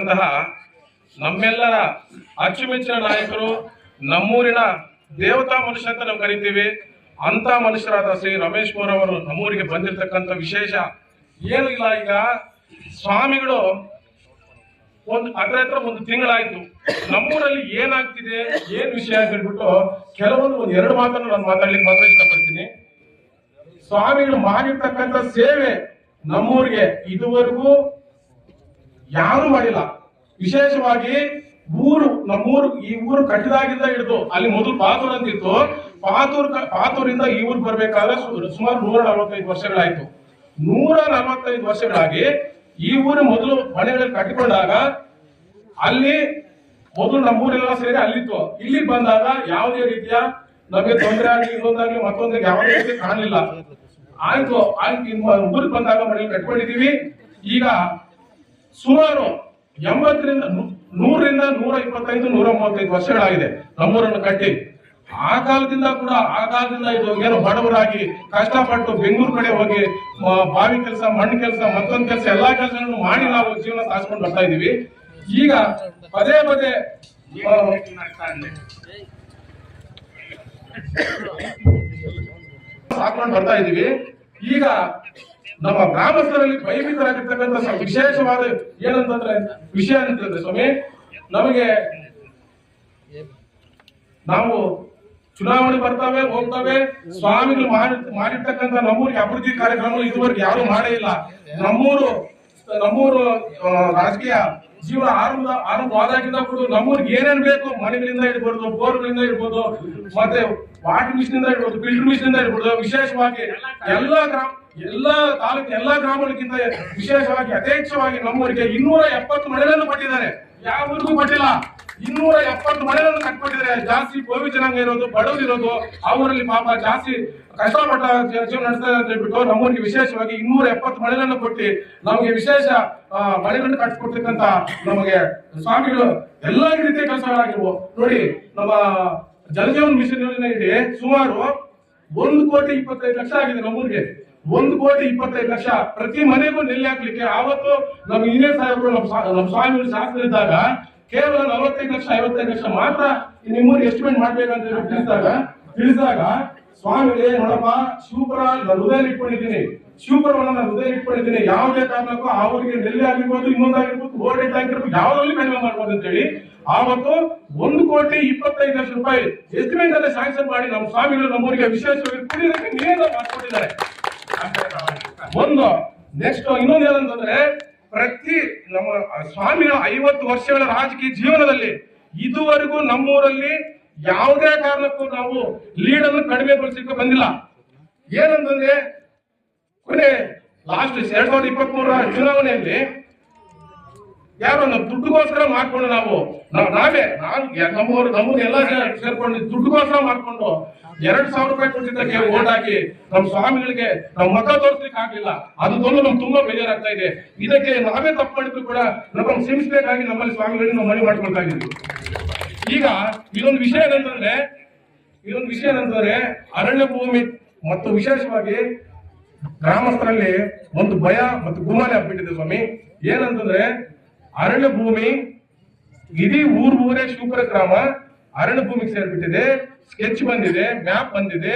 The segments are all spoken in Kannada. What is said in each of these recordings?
ಆಗಿರ್ತಕ್ಕಂತಹ ನಮ್ಮೆಲ್ಲರ ಅಚ್ಚುಮೆಚ್ಚಿನ ನಾಯಕರು, ನಮ್ಮೂರಿನ ದೇವತಾ ಮನುಷ್ಯ ಅಂತ ನಾವು ಕರಿತೀವಿ. ಅಂತ ಮನುಷ್ಯರಾದ ಶ್ರೀ ರಮೇಶ್ ಮೋರ್ ಅವರು ನಮ್ಮೂರಿಗೆ ಬಂದಿರತಕ್ಕಂಥ ವಿಶೇಷ ಏನು ಇಲ್ಲ. ಈಗ ಸ್ವಾಮಿಗಳು ಹತ್ರ ಒಂದು ತಿಂಗಳಾಯ್ತು. ನಮ್ಮೂರಲ್ಲಿ ಏನಾಗ್ತಿದೆ, ಏನ್ ವಿಷಯ ಅಂತ ಹೇಳ್ಬಿಟ್ಟು ಕೆಲವೊಂದು ಎರಡು ಮಾತನ್ನು ನಾನು ಮಾತಾಡ್ಲಿಕ್ಕೆ ಮಾತ್ರ ಇಷ್ಟಪಡ್ತೀನಿ. ಸ್ವಾಮಿಗಳು ಮಾಡಿರ್ತಕ್ಕಂಥ ಸೇವೆ ನಮ್ಮೂರಿಗೆ ಇದುವರೆಗೂ ಯಾರು ಮಾಡಿಲ್ಲ. ವಿಶೇಷವಾಗಿ ಈ ಊರು ಕಟ್ಟಿದಾಗಿಂದ ಹಿಡಿದು ಅಲ್ಲಿ ಮೊದಲು ಪಾತೂರ್ ಅಂತಿತ್ತು. ಪಾತೂರಿಂದ ಈ ಊರು ಬರ್ಬೇಕಾದ್ರೆ ಸುಮಾರು 145 ವರ್ಷಗಳಾಯ್ತು. 145 ವರ್ಷಗಳಾಗಿ ಈ ಊರು ಮೊದಲು ಮನೆಗಳಲ್ಲಿ ಕಟ್ಟಿಕೊಂಡಾಗ ಅಲ್ಲಿ ಮೊದಲು ನಮ್ಮೂರೆಲ್ಲ ಸೇರಿ ಅಲ್ಲಿತ್ತು. ಇಲ್ಲಿಗೆ ಬಂದಾಗ ಯಾವುದೇ ರೀತಿಯ ನಮಗೆ ತೊಂದರೆ ಆಗಲಿ, ಇನ್ನೊಂದಾಗ್ಲಿ ಮತ್ತೊಂದಾಗಿ ಯಾವುದೇ ರೀತಿ ಕಾಣಲಿಲ್ಲ. ಆಯ್ತು ಊರಿಗೆ ಬಂದಾಗ ಮನೆಯಲ್ಲಿ ಕಟ್ಕೊಂಡಿದೀವಿ. ಈಗ ಸುಮಾರು 80ರಿಂದ 100ರಿಂದ 125, 135 ವರ್ಷಗಳಾಗಿದೆ ನಮ್ಮೂರನ್ನು ಕಟ್ಟಿ. ಆ ಕಾಲದಿಂದ ಇದು ಏನೋ ಬಡವರಾಗಿ ಕಷ್ಟಪಟ್ಟು ಬೆಂಗಳೂರು ಕಡೆ ಹೋಗಿ ಬಾವಿ ಕೆಲಸ, ಮಣ್ಣು ಕೆಲಸ, ಮತ್ತೊಂದು ಕೆಲಸ, ಎಲ್ಲಾ ಕೆಲಸಗಳನ್ನು ಮಾಡಿ ನಾವು ಜೀವನ ಸಾಗಿಸ್ಕೊಂಡು ಬರ್ತಾ ಇದೀವಿ. ಈಗ ಪದೇ ಸಾಕೊಂಡು ಬರ್ತಾ ಇದೀವಿ. ಈಗ ನಮ್ಮ ಗ್ರಾಮಸ್ಥರಲ್ಲಿ ಭಯಭೀತರಾಗಿರ್ತಕ್ಕಂಥ ವಿಶೇಷವಾದ ಏನಂತಂದ್ರೆ ವಿಷಯ ಅಂತಂದ್ರೆ ಸ್ವಾಮಿ, ನಾವು ಚುನಾವಣೆ ಬರ್ತಾವೆ ಹೋಗ್ತವೆ. ಸ್ವಾಮಿಗಳು ಮಾಡಿರ್ತಕ್ಕಂಥ ನಮ್ಮೂರಿಗೆ ಅಭಿವೃದ್ಧಿ ಕಾರ್ಯಕ್ರಮ ಇದುವರೆಗೆ ಯಾರು ಮಾಡೇ ಇಲ್ಲ. ನಮ್ಮೂರು ರಾಜಕೀಯ ಜೀವನ ಆರಂಭವಾದಾಗಿಂದ ಕೂಡ ನಮ್ಮೂರಿಗೆ ಏನೇನ್ ಬೇಕು, ಮನೆಗಳಿಂದ ಇಡ್ಬೋದು, ಬೋರ್ಗಳಿಂದ ಇಡ್ಬೋದು, ಮತ್ತೆ ವಾಟರ್ ಮಿಷನ್ ಇಂದ ಇಡ್ಬೋದು, ಫಿಲ್ಟರ್ ಮಿಷನ್ ಇಂದ ಇಡ್ಬೋದು. ವಿಶೇಷವಾಗಿ ಎಲ್ಲಾ ತಾಲೂಕು ಎಲ್ಲಾ ಗ್ರಾಮಗಳಿಗಿಂತ ವಿಶೇಷವಾಗಿ ಯಥೇಚ್ಛವಾಗಿ ನಮ್ಮೂರಿಗೆ 270 ಮನೆಗಳನ್ನು ಕೊಟ್ಟಿದ್ದಾರೆ. ಯಾವ ಊರಿಗೂ ಕೊಟ್ಟಿಲ್ಲ. 270 ಮನೆಗಳನ್ನು ಕಟ್ಕೊಟ್ಟಿದ್ದಾರೆ. ಜಾಸ್ತಿ ಗೋವಿ ಜನಾಂಗ ಇರೋದು, ಬಡವರು ಇರೋದು, ಅವರಲ್ಲಿ ಪಾಪ ಜಾಸ್ತಿ ಕಷ್ಟಪಟ್ಟ ಜೀವನ ನಡೆಸ್ತಾರೆ ಅಂತ ಹೇಳ್ಬಿಟ್ಟು ನಮ್ಮೂರಿಗೆ ವಿಶೇಷವಾಗಿ 270 ಮನೆಗಳನ್ನು ಕೊಟ್ಟು ನಮಗೆ ವಿಶೇಷ ಮನೆಗಳನ್ನು ಕಟ್ಕೊಡ್ತಕ್ಕಂತ ನಮಗೆ ಸ್ವಾಮಿಗಳು ಎಲ್ಲಾ ರೀತಿಯ ಕೆಲಸಗಳಾಗಿರ್ಬೋದು. ನೋಡಿ, ನಮ್ಮ ಜಲಜೀವನ್ ಮಿಷನ್ ಯೋಜನೆ ಇಡಿ ಸುಮಾರು 1,25,00,000 ಆಗಿದೆ ನಮ್ಮೂರಿಗೆ. 1,25,00,000 ಪ್ರತಿ ಮನೆಗೂ ನೆಲೆ ಹಾಕ್ಲಿಕ್ಕೆ. ಆವತ್ತು ನಮ್ಮ ಇಂಜಿನಿಯರ್ ಸಾಹೇಬರು ನಮ್ಮ ಸ್ವಾಮಿಗಳು ಶಾಸಕರಿದ್ದಾಗ ಕೇವಲ 45 ಲಕ್ಷ 55 ಲಕ್ಷ ಮಾತ್ರ ನಿಮ್ಮೂರಿಗೆ ಎಸ್ಟಿಮೇಟ್ ಮಾಡ್ಬೇಕಂತ ತಿಳಿಸಿದಾಗ ಸ್ವಾಮಿಗೆ ನೋಡಪ್ಪ, ಶಿವಪುರ ನಾನು ಹೃದಯ ಇಟ್ಕೊಂಡಿದ್ದೀನಿ, ಯಾವುದೇ ಕಾರಣಕ್ಕೂ ಅವರಿಗೆ ನೆಲೆ ಆಗಿರ್ಬೋದು, ಇನ್ನೊಂದಾಗಿರ್ಬೋದು, ಓಡೇಟ್ ಆಗಿರ್ಬೋದು, ಯಾವ್ದ್ರಲ್ಲಿ ಕಡಿಮೆ ಮಾಡ್ಬೋದು ಅಂತ ಹೇಳಿ ಆವತ್ತು 1,25,00,000 ರೂಪಾಯಿ ಎಸ್ಟಿಮೇಟ್ ಅಲ್ಲೇ ಸ್ಯಾಂಕ್ಷನ್ ಮಾಡಿ ನಮ್ಮ ಸ್ವಾಮಿಗಳು ನಮ್ಮೂರಿಗೆ ವಿಶೇಷವಾಗಿ ಕುಡಿಯೋದಕ್ಕೆ ನೀರನ್ನ ಮಾಡ್ಕೊಂಡಿದ್ದಾರೆ. ನೆಕ್ಸ್ಟ್ ಇನ್ನೊಂದು ಏನಂತಂದ್ರೆ, ಪ್ರತಿ ನಮ್ಮ ಸ್ವಾಮಿಗಳ 50 ವರ್ಷಗಳ ರಾಜಕೀಯ ಜೀವನದಲ್ಲಿ ಇದುವರೆಗೂ ನಮ್ಮೂರಲ್ಲಿ ಯಾವುದೇ ಕಾರಣಕ್ಕೂ ನಾವು ಲೀಡ್ ಅನ್ನು ಕಡಿಮೆಗೊಳಿಸಲಿಕ್ಕೆ ಬಂದಿಲ್ಲ. ಏನಂತಂದ್ರೆ ಕೊನೆ ಲಾಸ್ಟ್ 2023 ಚುನಾವಣೆಯಲ್ಲಿ ಯಾರು ದುಡ್ಡುಗೋಸ್ಕರ ಮಾಡ್ಕೊಂಡು ನಾವೇ ನಮ್ಮೂರು ಎಲ್ಲ ಸೇರ್ಕೊಂಡು ದುಡ್ಡುಗೋಸ್ಕರ ಮಾಡ್ಕೊಂಡು 2,000 ರೂಪಾಯಿ ಕೊಟ್ಟಿದ್ದಕ್ಕೆ ಓಟ್ ಹಾಕಿ ನಮ್ಮ ಸ್ವಾಮಿಗಳಿಗೆ ನಾವು ಮತ ತೋರಿಸ್ಲಿಕ್ಕೆ ಆಗ್ಲಿಲ್ಲ. ಅದೊಂದು ನಮ್ಗೆ ತುಂಬಾ ಬೇಜಾರಾಗ್ತಾ ಇದೆ. ಇದಕ್ಕೆ ನಾವೇ ತಪ್ಪು ಮಾಡಿದ್ರು ಕೂಡ ನಮಗೆ ಕ್ಷಮಿಸಬೇಕಾಗಿ ನಮ್ಮಲ್ಲಿ ಸ್ವಾಮಿಗಳಿಗೆ ನಾವು ಮನವಿ ಮಾಡ್ಕೊಳ್ತಾ ಇದ್ದೀವಿ. ಈಗ ಇದೊಂದು ವಿಷಯ ಏನಂತಂದ್ರೆ ಅರಣ್ಯ ಭೂಮಿ ಮತ್ತು ವಿಶೇಷವಾಗಿ ಗ್ರಾಮಸ್ಥರಲ್ಲಿ ಒಂದು ಭಯ ಮತ್ತು ಗುಮಾನೆ ಆಗ್ಬಿಟ್ಟಿದೆ ಸ್ವಾಮಿ. ಏನಂತಂದ್ರೆ ಅರಣ್ಯ ಭೂಮಿ ಇಡೀ ಊರೇ ಶಿವಪುರ ಗ್ರಾಮ ಅರಣ್ಯ ಭೂಮಿಗೆ ಸೇರ್ಬಿಟ್ಟಿದೆ. ಸ್ಕೆಚ್ ಬಂದಿದೆ, ಮ್ಯಾಪ್ ಬಂದಿದೆ.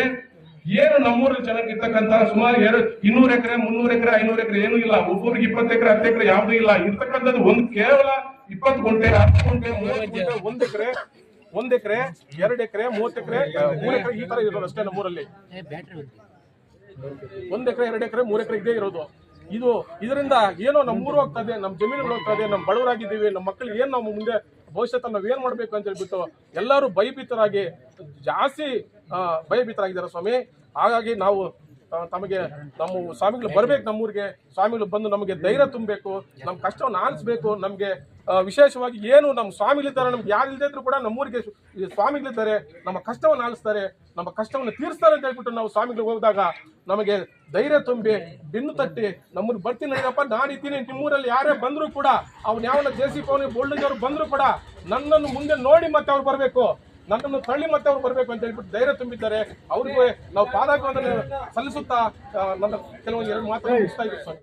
ಏನು ನಮ್ಮೂರಲ್ಲಿ ಚೆನ್ನಾಗಿರ್ತಕ್ಕಂತ ಸುಮಾರು 200 ಎಕರೆ 300 ಎಕರೆ 500 ಎಕರೆ ಏನೂ ಇಲ್ಲ. ಒಬ್ಬೊಬ್ರಿಗೆ 20 ಎಕರೆ 10 ಎಕರೆ ಯಾವ್ದು ಇಲ್ಲ. ಇರ್ತಕ್ಕಂಥದ್ದು ಕೇವಲ 20 ಗುಂಟೆ 10 ಗುಂಟೆ 30 ಗುಂಟೆ 1 ಎಕರೆ 2 ಎಕರೆ 30 ಎಕರೆ 3 ಎಕರೆ ಈ ತರ ಇರೋದು ಅಷ್ಟೇ ನಮ್ಮೂರಲ್ಲಿ. 1 ಎಕರೆ 2 ಎಕರೆ 3 ಎಕರೆ ಇದೇ ಇರೋದು. ಇದರಿಂದ ಏನೋ ನಮ್ಮೂರು ಹೋಗ್ತಾ ಇದೆ, ನಮ್ಮ ಜಮೀನುಗಳು ಹೋಗ್ತಾ ಇದೆ, ನಮ್ಮ ಬಡವರಾಗಿದ್ದೀವಿ, ನಮ್ಮ ಮಕ್ಕಳಿಗೆ ಏನ್ ನಾವು ಮುಂದೆ ಭವಿಷ್ಯದಲ್ಲಿ ನಾವ್ ಏನ್ ಮಾಡ್ಬೇಕು ಅಂತ ಹೇಳ್ಬಿಟ್ಟು ಎಲ್ಲರೂ ಭಯಭೀತರಾಗಿ ಜಾಸ್ತಿ ಭಯಭೀತರಾಗಿದ್ದಾರೆ ಸ್ವಾಮಿ. ಹಾಗಾಗಿ ನಾವು ತಮಗೆ ನಮ್ಮ ಸ್ವಾಮಿಗಳು ಬರ್ಬೇಕು, ನಮ್ಮೂರಿಗೆ ಸ್ವಾಮಿಗಳು ಬಂದು ನಮಗೆ ಧೈರ್ಯ ತುಂಬಬೇಕು, ನಮ್ಮ ಕಷ್ಟವನ್ನು ಆಲಿಸ್ಬೇಕು. ನಮಗೆ ವಿಶೇಷವಾಗಿ ಏನು ನಮ್ಮ ಸ್ವಾಮಿಗಳಿದ್ದಾರೆ, ನಮ್ಗೆ ಯಾರು ಇಲ್ಲದೇ ಇದ್ರು ಕೂಡ ನಮ್ಮೂರಿಗೆ ಸ್ವಾಮಿಗಳಿದ್ದಾರೆ, ನಮ್ಮ ಕಷ್ಟವನ್ನು ಆಲಿಸ್ತಾರೆ, ನಮ್ಮ ಕಷ್ಟವನ್ನು ತೀರಿಸ್ತಾರೆ ಅಂತ ಹೇಳ್ಬಿಟ್ಟು ನಾವು ಸ್ವಾಮಿಗಳಿಗೆ ಹೋದಾಗ ನಮಗೆ ಧೈರ್ಯ ತುಂಬಿ ಬೆನ್ನು ತಟ್ಟಿ ನಮ್ಮನ್ನು ಬರ್ತೀನಿ ನಡೀರಪ್ಪ, ನಾನಿದ್ದೀನಿ, ನಿಮ್ಮೂರಲ್ಲಿ ಯಾರೇ ಬಂದ್ರು ಕೂಡ ಅವ್ನು ಯಾವನ ಜೆ.ಸಿ. ಪವನಿ ಬೋಲ್ಡರ್ ಬಂದ್ರು ಕೂಡ ನನ್ನನ್ನು ಮುಂದೆ ನೋಡಿ ಮತ್ತೆ ಅವ್ರು ಬರಬೇಕು, ನನ್ನನ್ನು ತಳ್ಳಿ ಮತ್ತೆ ಅವ್ರು ಬರಬೇಕು ಅಂತ ಹೇಳ್ಬಿಟ್ಟು ಧೈರ್ಯ ತುಂಬಿದ್ದಾರೆ. ಅವ್ರಿಗೆ ನಾವು ಪಾದಾಭಿವಂದನೆ ಸಲ್ಲಿಸುತ್ತಾ ನನ್ನ ಕೆಲವೊಂದು 2 ಮಾತನ್ನು ಮುಗಿಸ್ತಾ ಇದ್ದೀವಿ ಸ್ವಾಮಿ.